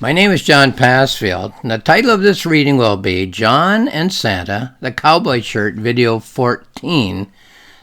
My name is John Passfield, and the title of this reading will be John and Santa, the Cowboy Shirt, Video 14,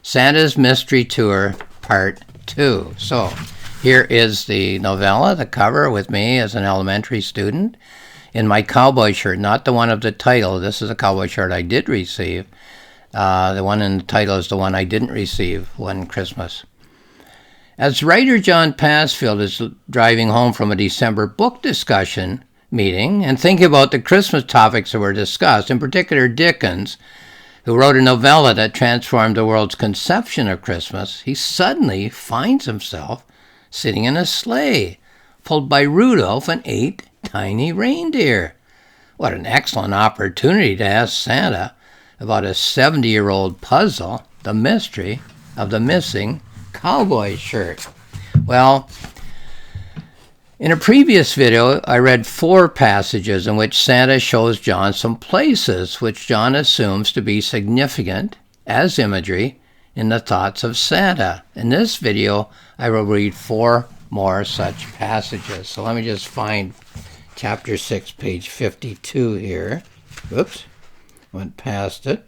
Santa's Mystery Tour, Part 2. So, here is the novella, the cover, with me as an elementary student in my cowboy shirt, not the one of the title. This is a cowboy shirt I did receive. The one in the title is the one I didn't receive one Christmas. As writer John Passfield is driving home from a December book discussion meeting and thinking about the Christmas topics that were discussed, in particular Dickens, who wrote a novella that transformed the world's conception of Christmas, he suddenly finds himself sitting in a sleigh, pulled by Rudolph and 8 tiny reindeer. What an excellent opportunity to ask Santa about a 70-year-old puzzle, the mystery of the missing cowboy shirt. Well, in a previous video, I read 4 passages in which Santa shows John some places which John assumes to be significant as imagery in the thoughts of Santa. In this video, I will read 4 more such passages. So let me just find chapter 6, page 52 here. Oops, went past it.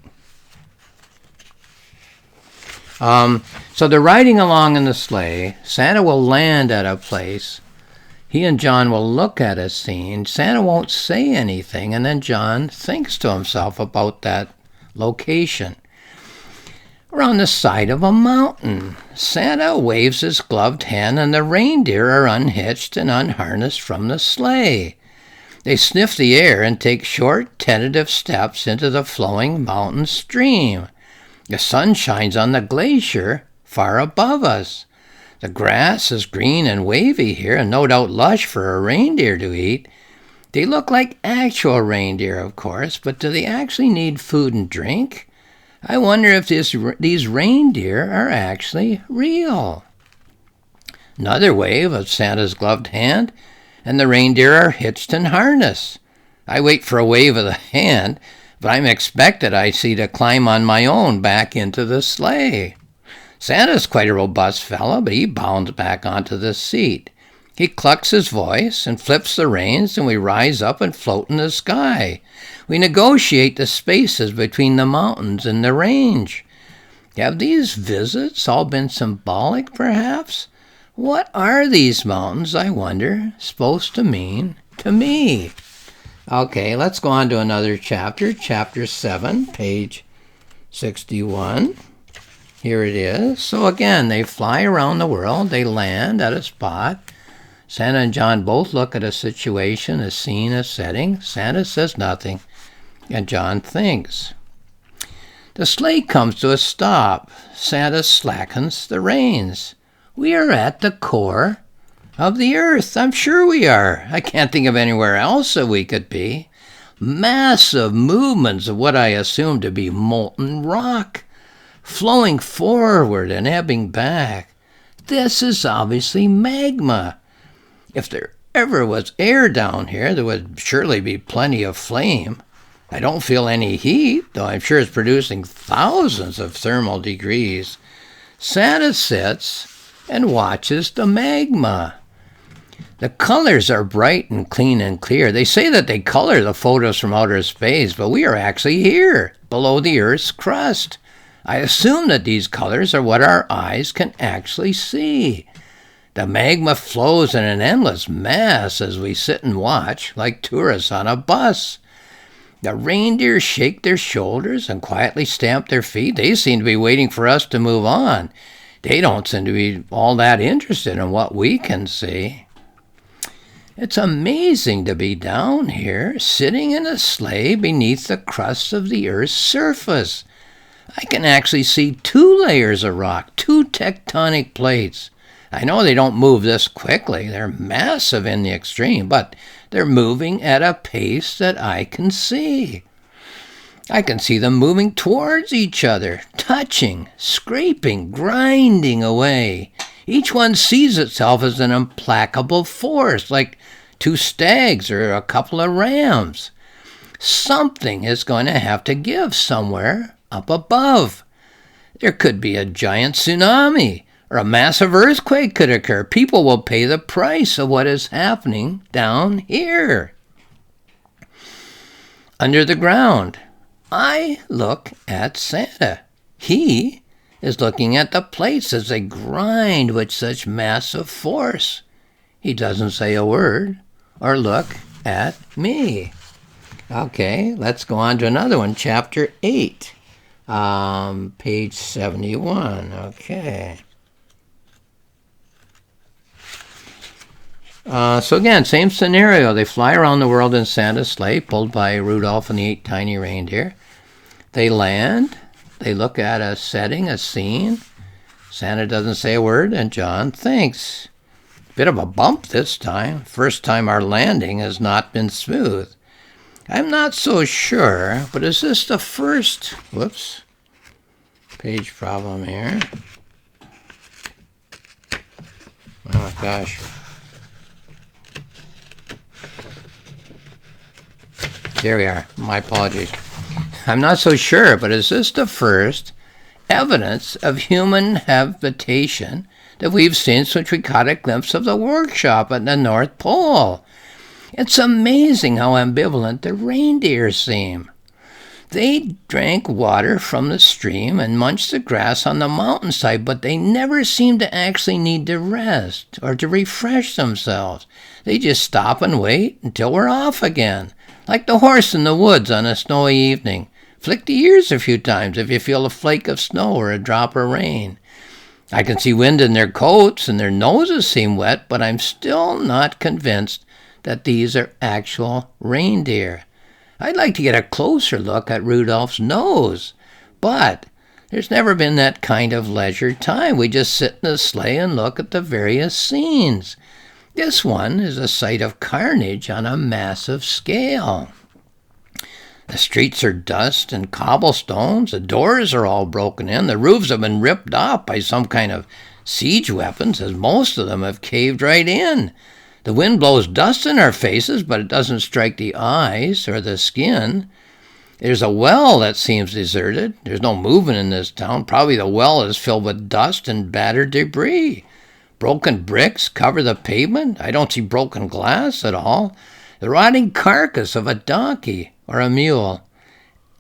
So they're riding along in the sleigh. Santa will land at a place. He and John will look at a scene. Santa won't say anything, and then John thinks to himself about that location. We're on the side of a mountain. Santa waves his gloved hand, and the reindeer are unhitched and unharnessed from the sleigh. They sniff the air and take short, tentative steps into the flowing mountain stream. The sun shines on the glacier far above us. The grass is green and wavy here, and no doubt lush for a reindeer to eat. They look like actual reindeer, of course, but do they actually need food and drink? I wonder if these reindeer are actually real. Another wave of Santa's gloved hand, and the reindeer are hitched and harnessed. I wait for a wave of the hand, but I'm expected, I see, to climb on my own back into the sleigh. Santa's quite a robust fellow, but he bounds back onto the seat. He clucks his voice and flips the reins, and we rise up and float in the sky. We negotiate the spaces between the mountains and the range. Have these visits all been symbolic, perhaps? What are these mountains, I wonder, supposed to mean to me? Okay, let's go on to another chapter, chapter 7, page 61. Here it is. So again, they fly around the world. They land at a spot. Santa and John both look at a situation, a scene, a setting. Santa says nothing, and John thinks. The sleigh comes to a stop. Santa slackens the reins. We are at the core of the earth. I'm sure we are. I can't think of anywhere else that we could be. Massive movements of what I assume to be molten rock, flowing forward and ebbing back. This is obviously magma. If there ever was air down here, there would surely be plenty of flame. I don't feel any heat, though I'm sure it's producing thousands of thermal degrees. Santa sits and watches the magma. The colors are bright and clean and clear. They say that they color the photos from outer space, but we are actually here, below the Earth's crust. I assume that these colors are what our eyes can actually see. The magma flows in an endless mass as we sit and watch, like tourists on a bus. The reindeer shake their shoulders and quietly stamp their feet. They seem to be waiting for us to move on. They don't seem to be all that interested in what we can see. It's amazing to be down here, sitting in a sleigh beneath the crust of the Earth's surface. I can actually see 2 layers of rock, 2 tectonic plates. I know they don't move this quickly. They're massive in the extreme, but they're moving at a pace that I can see. I can see them moving towards each other, touching, scraping, grinding away. Each one sees itself as an implacable force, like 2 stags or a couple of rams. Something is going to have to give somewhere up above. There could be a giant tsunami, or a massive earthquake could occur. People will pay the price of what is happening down here. Under the ground, I look at Santa. He is looking at the plates as they grind with such massive force. He doesn't say a word or look at me. Okay, let's go on to another one, chapter 8, page 71. Okay. So again, same scenario. They fly around the world in Santa's sleigh, pulled by Rudolph and the 8 tiny reindeer. They land. They look at a setting, a scene. Santa doesn't say a word, and John thinks. Bit of a bump this time. First time our landing has not been smooth. I'm not so sure, but is this the first... Whoops. Page problem here. Oh, gosh. There we are. My apologies. I'm not so sure, but is this the first evidence of human habitation that we've seen since we caught a glimpse of the workshop at the North Pole? It's amazing how ambivalent the reindeer seem. They drank water from the stream and munched the grass on the mountainside, but they never seem to actually need to rest or to refresh themselves. They just stop and wait until we're off again, like the horse in the woods on a snowy evening. Flick the ears a few times if you feel a flake of snow or a drop of rain. I can see wind in their coats and their noses seem wet, but I'm still not convinced that these are actual reindeer. I'd like to get a closer look at Rudolph's nose, but there's never been that kind of leisure time. We just sit in the sleigh and look at the various scenes. This one is a sight of carnage on a massive scale. The streets are dust and cobblestones. The doors are all broken in. The roofs have been ripped off by some kind of siege weapons, as most of them have caved right in. The wind blows dust in our faces, but it doesn't strike the eyes or the skin. There's a well that seems deserted. There's no movement in this town. Probably the well is filled with dust and battered debris. Broken bricks cover the pavement. I don't see broken glass at all. The rotting carcass of a donkey or a mule.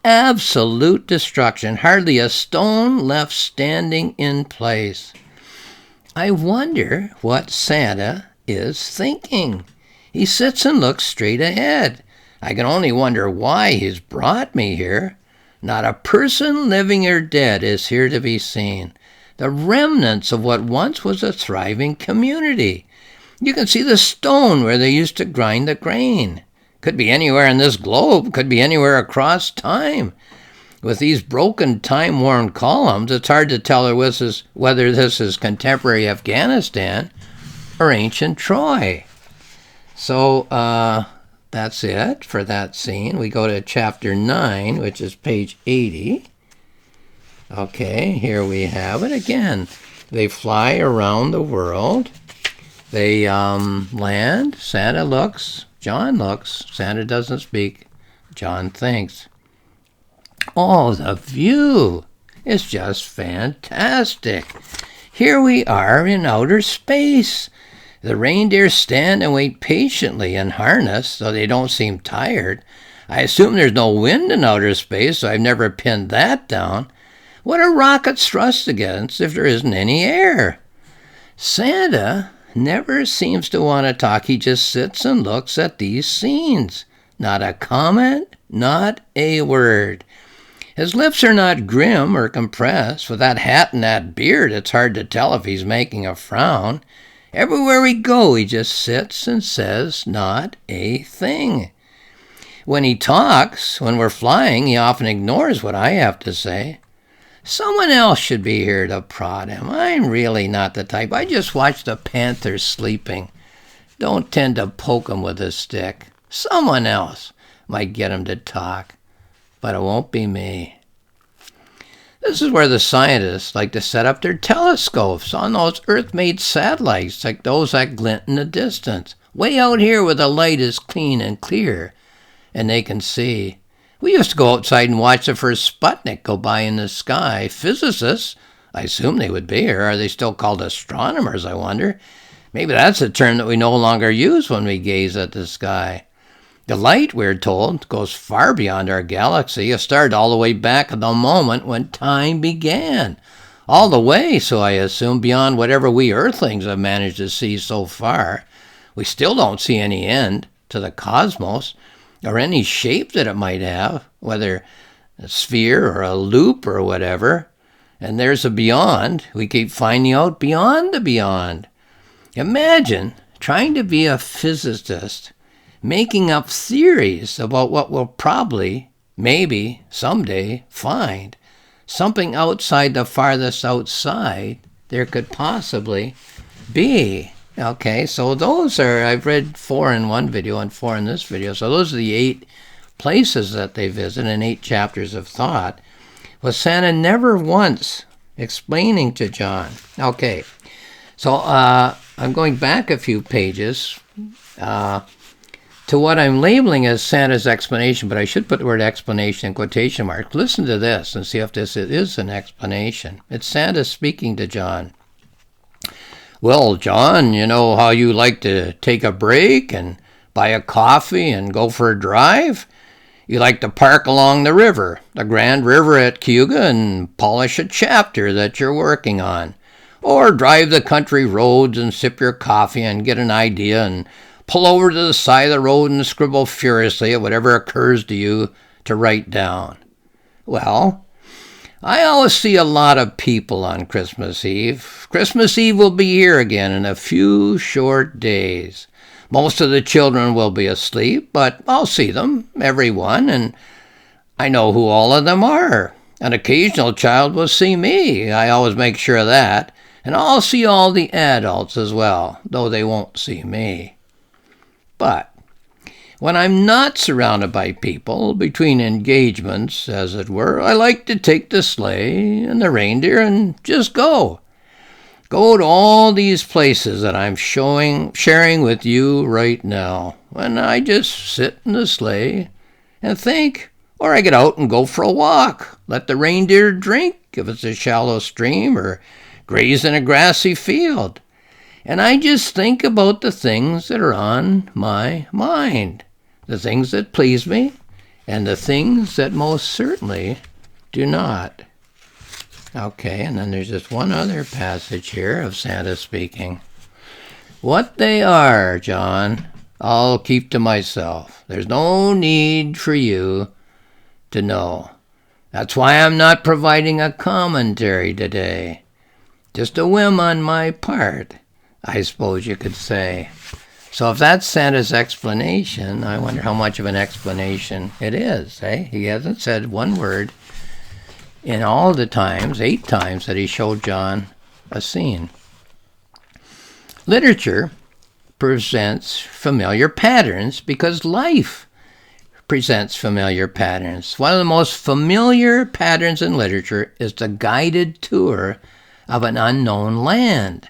Absolute destruction. Hardly a stone left standing in place. I wonder what Santa is thinking. He sits and looks straight ahead. I can only wonder why he's brought me here. Not a person, living or dead, is here to be seen. The remnants of what once was a thriving community. You can see the stone where they used to grind the grain. Could be anywhere in this globe, could be anywhere across time. With these broken, time-worn columns, it's hard to tell whether this is contemporary Afghanistan or ancient Troy. So that's it for that scene. We go to chapter 9, which is page 80. Okay, here we have it again. They fly around the world. They land. Santa looks. John looks. Santa doesn't speak. John thinks. Oh, the view is just fantastic. Here we are in outer space. The reindeer stand and wait patiently in harness, though they don't seem tired. I assume there's no wind in outer space, so I've never pinned that down. What are rockets thrust against if there isn't any air? Santa never seems to want to talk. He just sits and looks at these scenes. Not a comment, not a word. His lips are not grim or compressed. With that hat and that beard, it's hard to tell if he's making a frown. Everywhere we go, he just sits and says not a thing. When he talks, when we're flying, he often ignores what I have to say. Someone else should be here to prod him. I'm really not the type. I just watch the Panthers sleeping. Don't tend to poke him with a stick. Someone else might get him to talk, but it won't be me. This is where the scientists like to set up their telescopes on those Earth-made satellites like those that glint in the distance, way out here where the light is clean and clear, and they can see. We used to go outside and watch the first Sputnik go by in the sky. Physicists I assume they would be, or are they still called astronomers, I wonder? Maybe that's a term that we no longer use when we gaze at the sky. The light, we're told, goes far beyond our galaxy. It started all the way back at the moment when time began. All the way, so I assume, beyond whatever we Earthlings have managed to see so far. We still don't see any end to the cosmos, or any shape that it might have, whether a sphere or a loop or whatever. And there's a beyond. We keep finding out beyond the beyond. Imagine trying to be a physicist, making up theories about what we'll probably, maybe, someday find. Something outside the farthest outside there could possibly be. Okay, so those are, I've read 4 in one video and 4 in this video. So those are the 8 places that they visit and 8 chapters of thought, with Santa never once explaining to John. Okay, so I'm going back a few pages to what I'm labeling as Santa's explanation, but I should put the word explanation in quotation marks. Listen to this and see if this is an explanation. It's Santa speaking to John. Well, John, you know how you like to take a break and buy a coffee and go for a drive? You like to park along the river, the Grand River at Cayuga, and polish a chapter that you're working on. Or drive the country roads and sip your coffee and get an idea and pull over to the side of the road and scribble furiously at whatever occurs to you to write down. Well, I always see a lot of people on Christmas Eve. Christmas Eve will be here again in a few short days. Most of the children will be asleep, but I'll see them, every one, and I know who all of them are. An occasional child will see me. I always make sure of that. And I'll see all the adults as well, though they won't see me. But when I'm not surrounded by people, between engagements, as it were, I like to take the sleigh and the reindeer and just go. Go to all these places that I'm sharing with you right now. And I just sit in the sleigh and think, or I get out and go for a walk. Let the reindeer drink if it's a shallow stream, or graze in a grassy field. And I just think about the things that are on my mind, the things that please me, and the things that most certainly do not. Okay, and then there's just one other passage here of Santa speaking. What they are, John, I'll keep to myself. There's no need for you to know. That's why I'm not providing a commentary today. Just a whim on my part, I suppose you could say. So if that's Santa's explanation, I wonder how much of an explanation it is, eh? He hasn't said one word in all the times, 8 times, that he showed John a scene. Literature presents familiar patterns because life presents familiar patterns. One of the most familiar patterns in literature is the guided tour of an unknown land.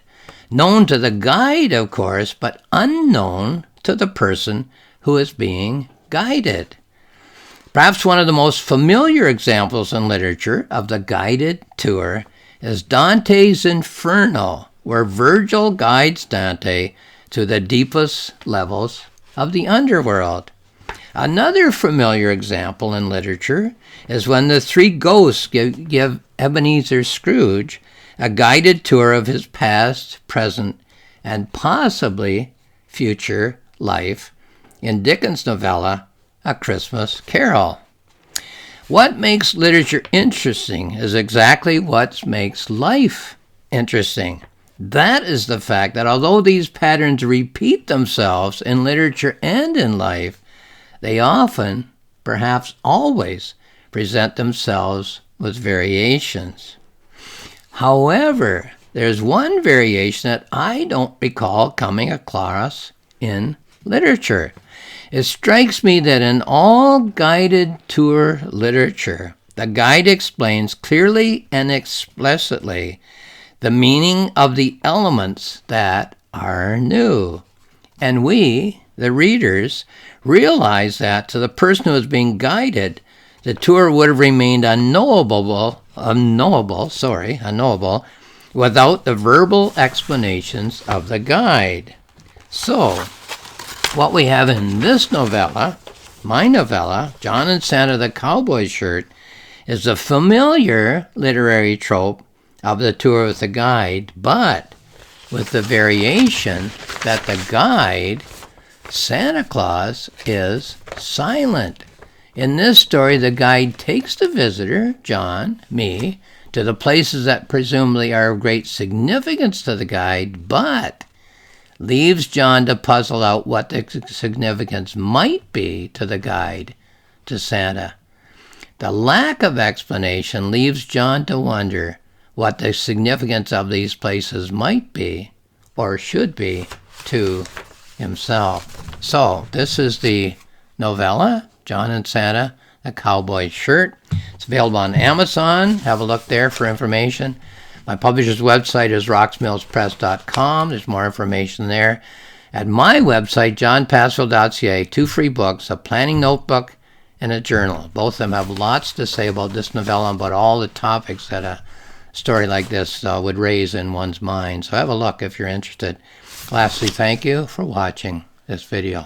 Known to the guide, of course, but unknown to the person who is being guided. Perhaps one of the most familiar examples in literature of the guided tour is Dante's Inferno, where Virgil guides Dante to the deepest levels of the underworld. Another familiar example in literature is when the 3 ghosts give Ebenezer Scrooge a guided tour of his past, present, and possibly future life in Dickens' novella, A Christmas Carol. What makes literature interesting is exactly what makes life interesting. That is the fact that although these patterns repeat themselves in literature and in life, they often, perhaps always, present themselves with variations. However, there's one variation that I don't recall coming across in literature. It strikes me that in all guided tour literature, the guide explains clearly and explicitly the meaning of the elements that are new. And we, the readers, realize that to the person who is being guided, the tour would have remained unknowable unknowable, without the verbal explanations of the guide. So, what we have in this novella, my novella, John and Santa the Cowboy Shirt, is a familiar literary trope of the tour with the guide, but with the variation that the guide, Santa Claus, is silent. In this story, the guide takes the visitor, John, me, to the places that presumably are of great significance to the guide, but leaves John to puzzle out what the significance might be to the guide, to Santa. The lack of explanation leaves John to wonder what the significance of these places might be, or should be, to himself. So, this is the novella, John and Santa, the Cowboy Shirt. It's available on Amazon. Have a look there for information. My publisher's website is roxmillspress.com. There's more information there. At my website, johnpassville.ca, 2 free books, a planning notebook and a journal. Both of them have lots to say about this novella and about all the topics that a story like this would raise in one's mind. So have a look if you're interested. Lastly, thank you for watching this video.